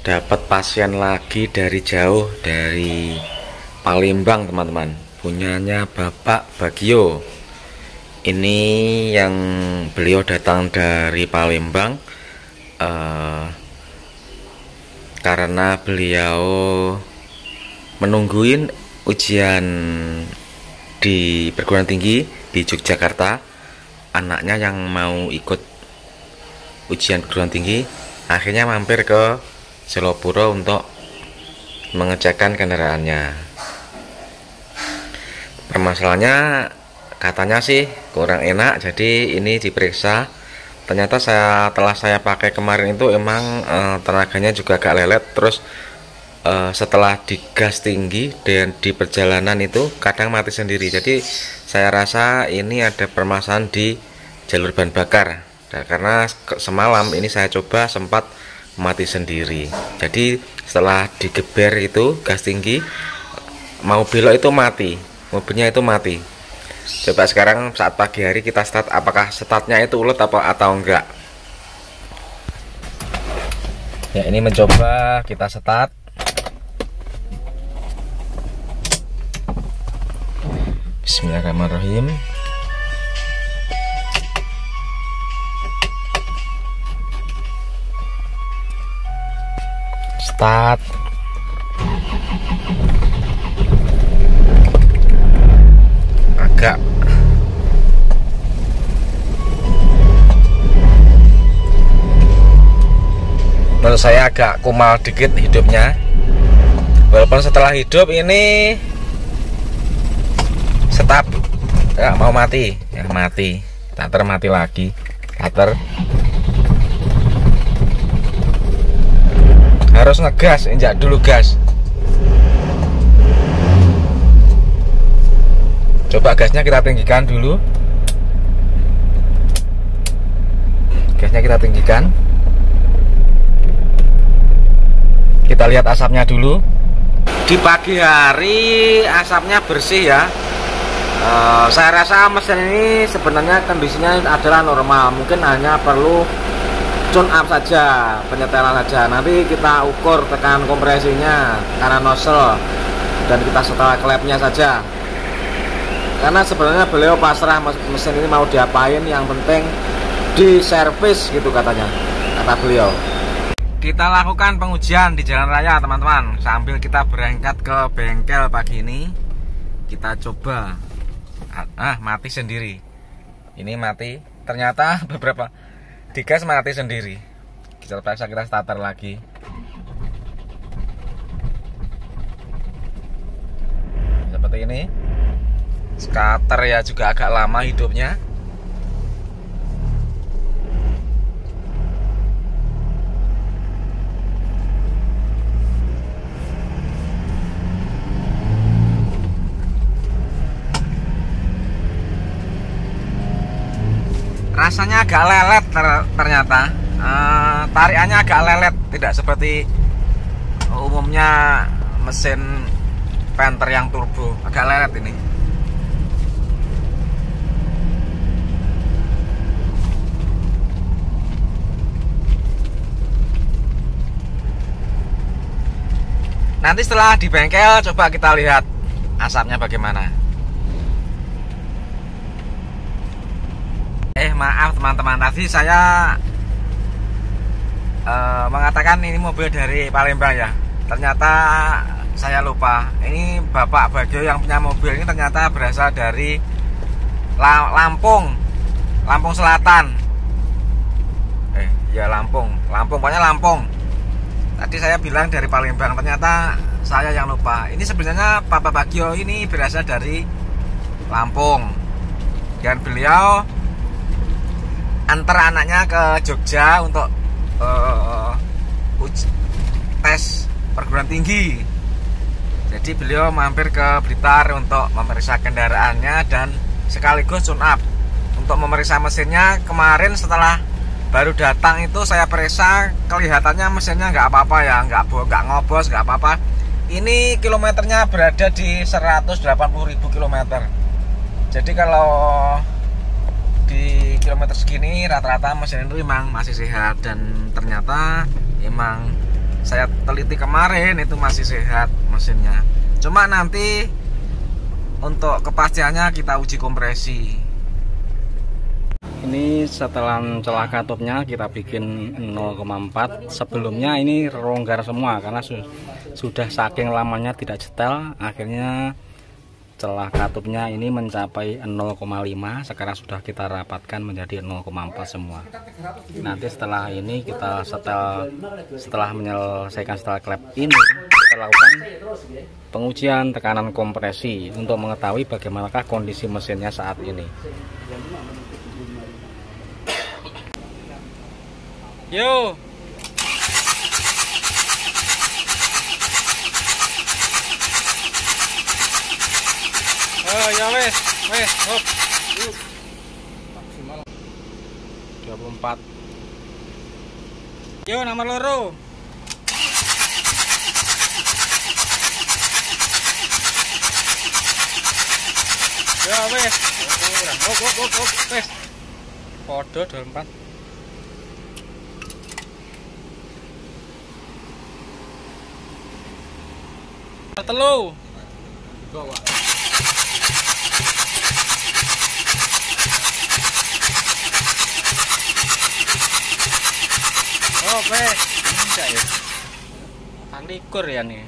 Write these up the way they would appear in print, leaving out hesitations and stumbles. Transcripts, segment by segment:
dapat pasien lagi dari jauh, dari Palembang teman-teman, punyanya Bapak Bagio. Ini yang beliau datang dari Palembang karena beliau menungguin ujian di perguruan tinggi di Yogyakarta. Anaknya yang mau ikut ujian perguruan tinggi akhirnya mampir ke Selopuro untuk mengecekkan kendaraannya. Permasalahannya katanya sih kurang enak, jadi ini diperiksa. Ternyata setelah saya pakai kemarin itu emang tenaganya juga agak lelet. Terus setelah digas tinggi dan di perjalanan itu kadang mati sendiri. Jadi saya rasa ini ada permasalahan di jalur bahan bakar. Dan karena semalam ini saya coba sempat mati sendiri. Jadi setelah digeber itu gas tinggi, mau belok itu mati, mobilnya itu mati. Coba sekarang saat pagi hari kita start, apakah startnya itu ulet atau enggak. Ya, ini mencoba kita start. Bismillahirrahmanirrahim. Start. Agak menurut saya agak kumal dikit hidupnya. Walaupun setelah hidup ini stop, nggak mau mati, ya mati, starter mati lagi, starter. Harus ngegas, injak dulu gas. Coba gasnya kita tinggikan dulu. Gasnya kita tinggikan. Kita lihat asapnya dulu. Di pagi hari asapnya bersih ya. Saya rasa mesin ini sebenarnya kondisinya adalah normal. Mungkin hanya perlu tune up saja, penyetelan saja. Nanti kita ukur tekanan kompresinya, tekanan nozzle, dan kita setelah klepnya saja. Karena sebenarnya beliau pasrah mesin ini mau diapain, yang penting di servis gitu katanya, kata beliau. Kita lakukan pengujian di jalan raya teman-teman, sambil kita berangkat ke bengkel pagi ini. Kita coba. Mati sendiri. Ini mati. Ternyata beberapa digas mati sendiri. Kita periksa, kita starter lagi. Seperti ini. Starter ya juga agak lama hidupnya. Rasanya agak lelet ternyata. Tarikannya agak lelet, tidak seperti umumnya mesin Panther yang turbo. Agak lelet ini. Nanti setelah di bengkel coba kita lihat asapnya bagaimana. Maaf teman-teman, tadi saya mengatakan ini mobil dari Palembang ya. Ternyata saya lupa. Ini Bapak Bagio yang punya mobil ini ternyata berasal dari Lampung Selatan. Ya Lampung, pokoknya Lampung. Tadi saya bilang dari Palembang, ternyata saya yang lupa. Ini sebenarnya Bapak Bagio ini berasal dari Lampung. Dan beliau antar anaknya ke Jogja untuk tes perguruan tinggi. Jadi beliau mampir ke Blitar untuk memeriksa kendaraannya dan sekaligus tune up. Untuk memeriksa mesinnya kemarin setelah baru datang itu saya periksa, kelihatannya mesinnya nggak apa-apa ya, nggak ngobos, nggak apa-apa. Ini kilometernya berada di 180.000 kilometer. Jadi kalau di kilometer segini rata-rata mesin itu memang masih sehat, dan ternyata emang saya teliti kemarin itu masih sehat mesinnya. Cuma nanti untuk kepastiannya kita uji kompresi. Ini setelah celah katupnya kita bikin 0,4. Sebelumnya ini ronggar semua karena sudah saking lamanya tidak cetel, akhirnya celah katupnya ini mencapai 0,5. Sekarang sudah kita rapatkan menjadi 0,4 semua. Nanti setelah ini kita setelah menyelesaikan setelah klep ini, kita lakukan pengujian tekanan kompresi untuk mengetahui bagaimanakah kondisi mesinnya saat ini. Yo. Oh ya wes, hop. Maksimal 24. Yo nomor loro. Ya wes. Hop, wes. Podo 24. Telu. Oke, bisa ya. Likur ya nih.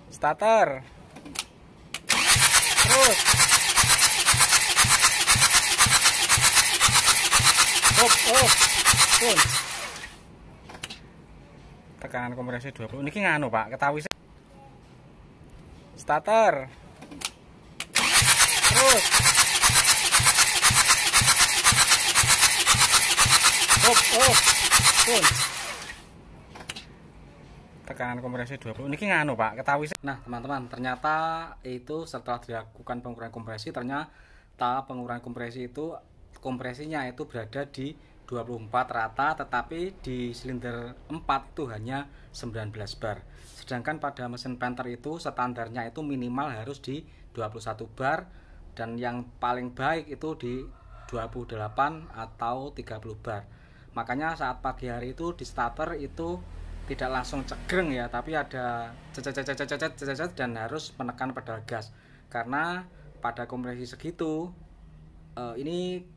Starter. Terus. Hop. Pun. Tekanan kompresi 20. Niki nganu, Pak, ketahui starter. Terus. Hop. Pun. Tekanan kompresi 20. Niki nganu, Pak, ketahui. Nah, teman-teman, ternyata itu setelah dilakukan pengurangan kompresi, ternyata pengurangan kompresi itu kompresinya itu berada di 24 rata, tetapi di silinder 4 itu hanya 19 bar. Sedangkan pada mesin Panther itu standarnya itu minimal harus di 21 bar, dan yang paling baik itu di 28 atau 30 bar. Makanya saat pagi hari itu di starter itu tidak langsung cegreng ya, tapi ada cecet dan harus menekan pedal gas. Karena pada kompresi segitu ini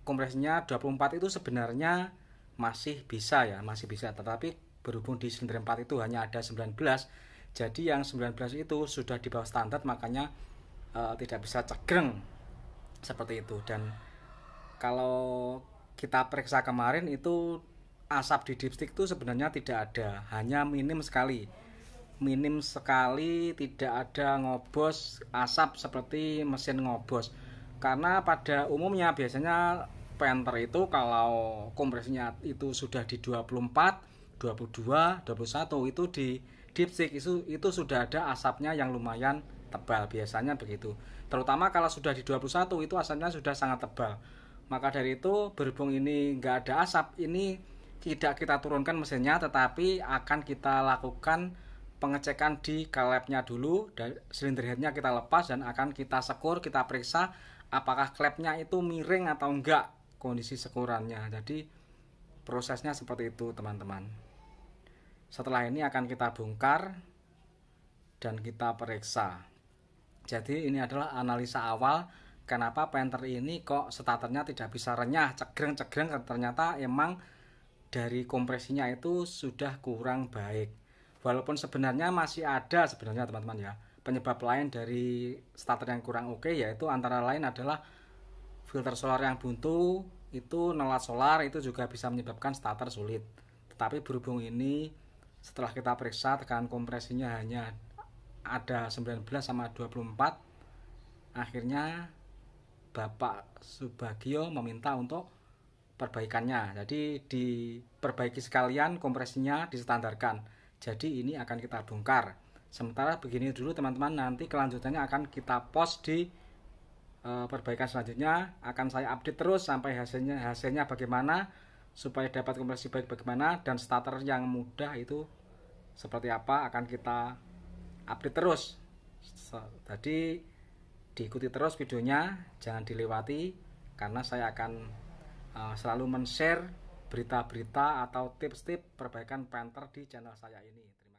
kompresinya 24 itu sebenarnya masih bisa, tetapi berhubung di silinder 4 itu hanya ada 19, jadi yang 19 itu sudah di bawah standar, makanya tidak bisa cegreng seperti itu. Dan kalau kita periksa kemarin itu asap di dipstick itu sebenarnya tidak ada, hanya minim sekali, tidak ada ngobos asap seperti mesin ngobos. Karena pada umumnya biasanya Panther itu kalau kompresinya itu sudah di 24, 22, 21 itu di dipstick itu sudah ada asapnya yang lumayan tebal, biasanya begitu. Terutama kalau sudah di 21 itu asapnya sudah sangat tebal. Maka dari itu berhubung ini nggak ada asap, ini tidak kita turunkan mesinnya, tetapi akan kita lakukan pengecekan di klepnya dulu, dan silinder headnya kita lepas dan akan kita sekur, kita periksa apakah klepnya itu miring atau enggak kondisi sekurannya. Jadi prosesnya seperti itu, teman-teman. Setelah ini akan kita bongkar dan kita periksa. Jadi ini adalah analisa awal kenapa Panther ini kok starternya tidak bisa renyah, cegreng, ternyata emang dari kompresinya itu sudah kurang baik. Walaupun sebenarnya masih ada sebenarnya, teman-teman ya, penyebab lain dari starter yang kurang oke, yaitu antara lain adalah filter solar yang buntu, itu nelat solar itu juga bisa menyebabkan starter sulit. Tetapi berhubung ini setelah kita periksa tekanan kompresinya hanya ada 19 sama 24, akhirnya Bapak Subagio meminta untuk perbaikannya. Jadi diperbaiki sekalian, kompresinya distandarkan. Jadi ini akan kita bongkar. Sementara begini dulu, teman-teman, nanti kelanjutannya akan kita post di perbaikan selanjutnya. Akan saya update terus sampai hasilnya bagaimana, supaya dapat kompresi baik bagaimana, dan starter yang mudah itu seperti apa akan kita update terus. Jadi diikuti terus videonya, jangan dilewati, karena saya akan selalu men-share berita-berita atau tips-tips perbaikan printer di channel saya ini.